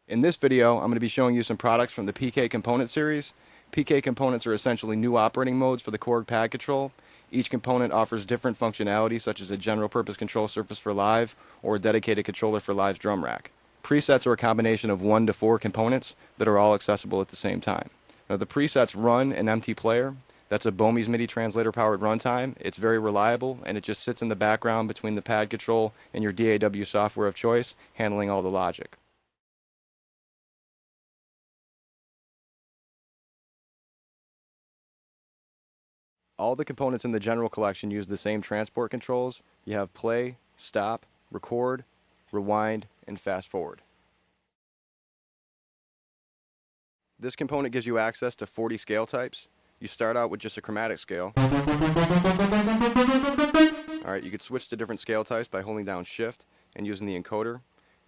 In this video, I'm going to be showing you some products from the PK component series. PK components are essentially new operating modes for the Korg pad control. Each component offers different functionality, such as a general purpose control surface for live or a dedicated controller for live's drum rack. Presets are a combination of 1 to 4 components that are all accessible at the same time. Now the presets run an empty player. That's a Bohmy's MIDI translator powered runtime. It's very reliable and it just sits in the background between the pad control and your DAW software of choice, handling all the logic. All the components in the general collection use the same transport controls. You have play, stop, record, rewind, and fast forward. This component gives you access to 40 scale types. You start out with just a chromatic scale. Alright, you could switch to different scale types by holding down Shift and using the encoder.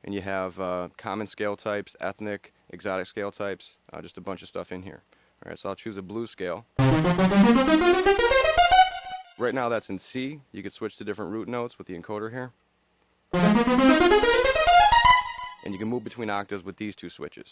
And you have common scale types, ethnic, exotic scale types, just a bunch of stuff in here. Alright, so I'll choose a blues scale. Right now that's in C. You could switch to different root notes with the encoder here. And you can move between octaves with these two switches.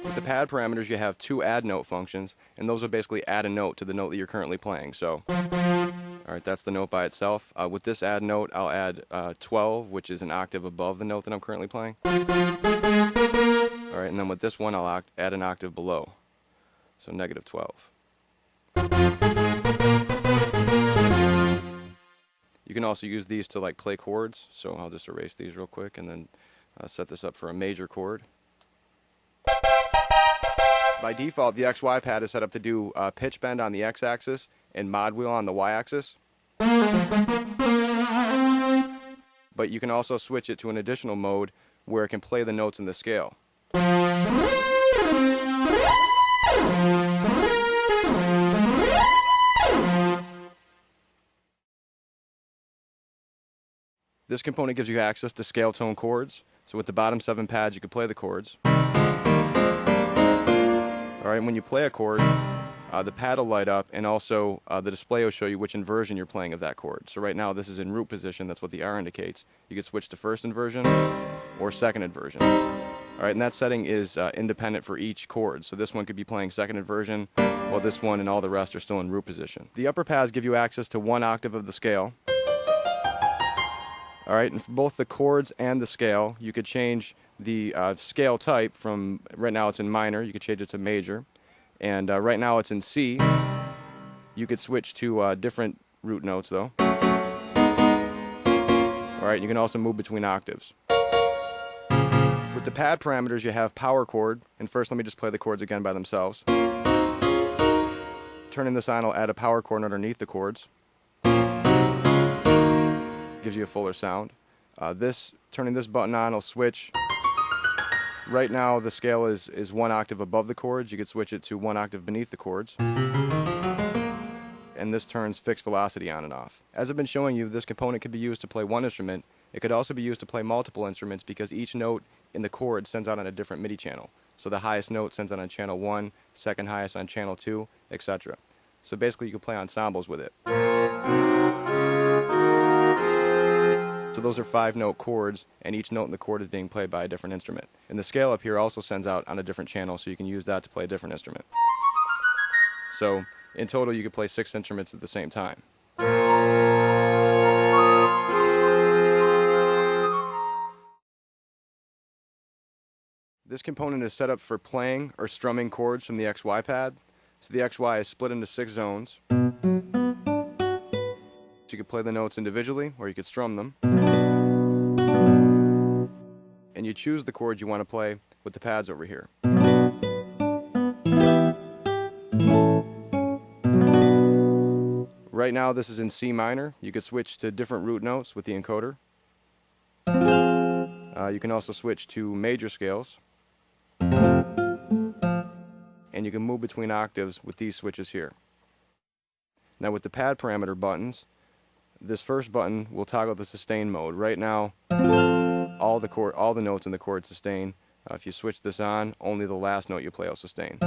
With the pad parameters, you have 2 add note functions, and those will basically add a note to the note that you're currently playing. So, alright, that's the note by itself. With this add note, I'll add 12, which is an octave above the note that I'm currently playing. Alright, and then with this one, I'll add an octave below. So negative 12. You can also use these to like play chords, so I'll just erase these real quick and then set this up for a major chord. By default, the XY pad is set up to do pitch bend on the X-axis and mod wheel on the Y-axis. But you can also switch it to an additional mode where it can play the notes in the scale. This component gives you access to scale tone chords. So with the bottom 7 pads, you can play the chords. Alright, when you play a chord, the pad will light up, and also the display will show you which inversion you're playing of that chord. So right now this is in root position, that's what the R indicates. You can switch to first inversion or second inversion. Alright, and that setting is independent for each chord. So this one could be playing second inversion, while this one and all the rest are still in root position. The upper pads give you access to 1 octave of the scale. Alright, and for both the chords and the scale, you could change the scale type from, right now it's in minor, you could change it to major. And right now it's in C. You could switch to different root notes though. Alright, you can also move between octaves. With the pad parameters, you have power chord, and first let me just play the chords again by themselves. Turning this on, I'll add a power chord underneath the chords. Gives you a fuller sound. Turning this button on, I'll switch. Right now the scale is 1 octave above the chords. You could switch it to 1 octave beneath the chords. And this turns fixed velocity on and off. As I've been showing you, this component could be used to play one instrument. It could also be used to play multiple instruments because each note in the chord sends out on a different MIDI channel. So the highest note sends out on channel 1, second highest on channel 2, etc. So basically you can play ensembles with it. So those are 5-note chords, and each note in the chord is being played by a different instrument. And the scale up here also sends out on a different channel, so you can use that to play a different instrument. So in total you could play 6 instruments at the same time. This component is set up for playing or strumming chords from the XY pad. So the XY is split into 6 zones. So you could play the notes individually, or you could strum them. And you choose the chords you want to play with the pads over here. Right now this is in C minor. You could switch to different root notes with the encoder. You can also switch to major scales. And you can move between octaves with these switches here. Now with the pad parameter buttons, this first button will toggle the sustain mode. Right now, all the notes in the chord sustain. If you switch this on, only the last note you play will sustain.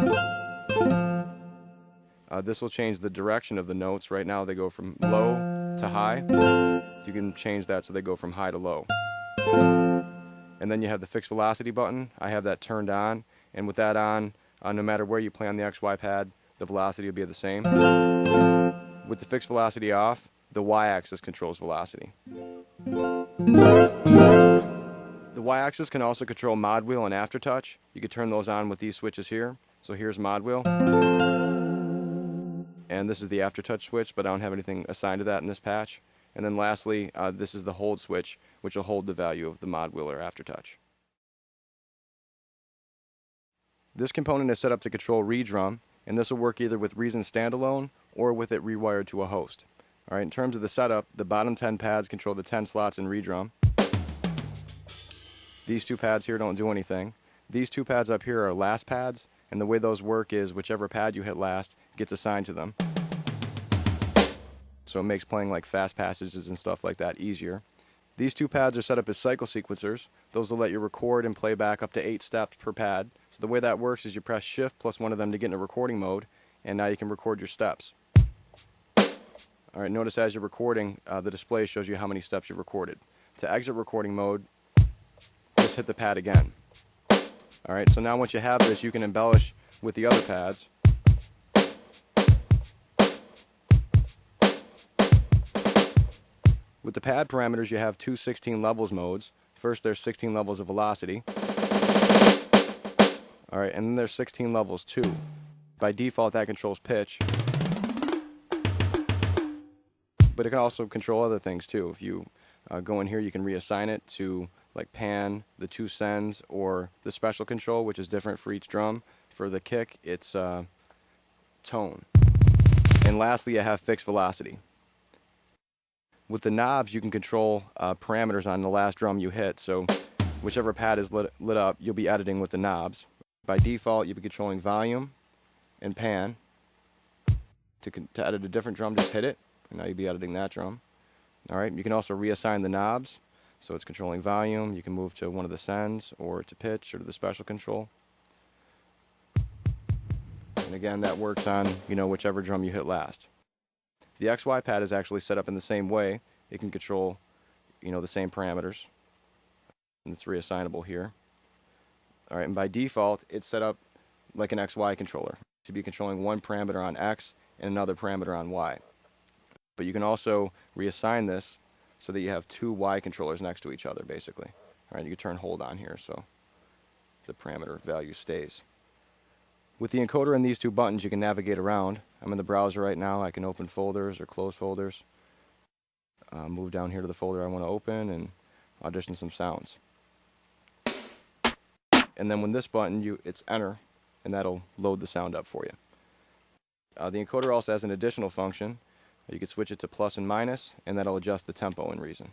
This will change the direction of the notes. Right now they go from low to high. You can change that so they go from high to low. And then you have the fixed velocity button. I have that turned on, and with that on, no matter where you play on the XY pad, the velocity will be the same. With the fixed velocity off, the Y-axis controls velocity. The Y-axis can also control mod wheel and aftertouch. You can turn those on with these switches here. So here's mod wheel. And this is the aftertouch switch, but I don't have anything assigned to that in this patch. And then lastly, this is the hold switch, which will hold the value of the mod wheel or aftertouch. This component is set up to control redrum, and this will work either with Reason standalone or with it rewired to a host. All right, in terms of the setup, the bottom 10 pads control the 10 slots in redrum. These two pads here don't do anything. These two pads up here are last pads, and the way those work is whichever pad you hit last gets assigned to them. So it makes playing like fast passages and stuff like that easier. These two pads are set up as cycle sequencers. Those will let you record and play back up to 8 steps per pad. So the way that works is you press shift plus one of them to get into recording mode, and now you can record your steps. Alright, notice as you're recording, the display shows you how many steps you've recorded. To exit recording mode, just hit the pad again. Alright, so now once you have this, you can embellish with the other pads. With the pad parameters, you have two 16 levels modes. First, there's 16 levels of velocity. Alright, and then there's 16 levels too. By default, that controls pitch. But it can also control other things too. If you go in here, you can reassign it to like pan, the two sends, or the special control, which is different for each drum. For the kick, it's tone. And lastly, I have fixed velocity. With the knobs, you can control parameters on the last drum you hit. So whichever pad is lit up, you'll be editing with the knobs. By default, you'll be controlling volume and pan. To edit a different drum, just hit it, and now you'll be editing that drum. Alright, you can also reassign the knobs. So it's controlling volume. You can move to one of the sends, or to pitch, or to the special control. And again, that works on, whichever drum you hit last. The XY pad is actually set up in the same way. It can control, the same parameters. And it's reassignable here. Alright, and by default, it's set up like an XY controller, to be controlling one parameter on X and another parameter on Y. But you can also reassign this so that you have two Y controllers next to each other, basically. Alright, you can turn hold on here so the parameter value stays. With the encoder and these two buttons, you can navigate around. I'm in the browser right now. I can open folders or close folders. Move down here to the folder I want to open and audition some sounds. And then when this button, it's enter, and that'll load the sound up for you. The encoder also has an additional function. You can switch it to plus and minus, and that'll adjust the tempo in Reason.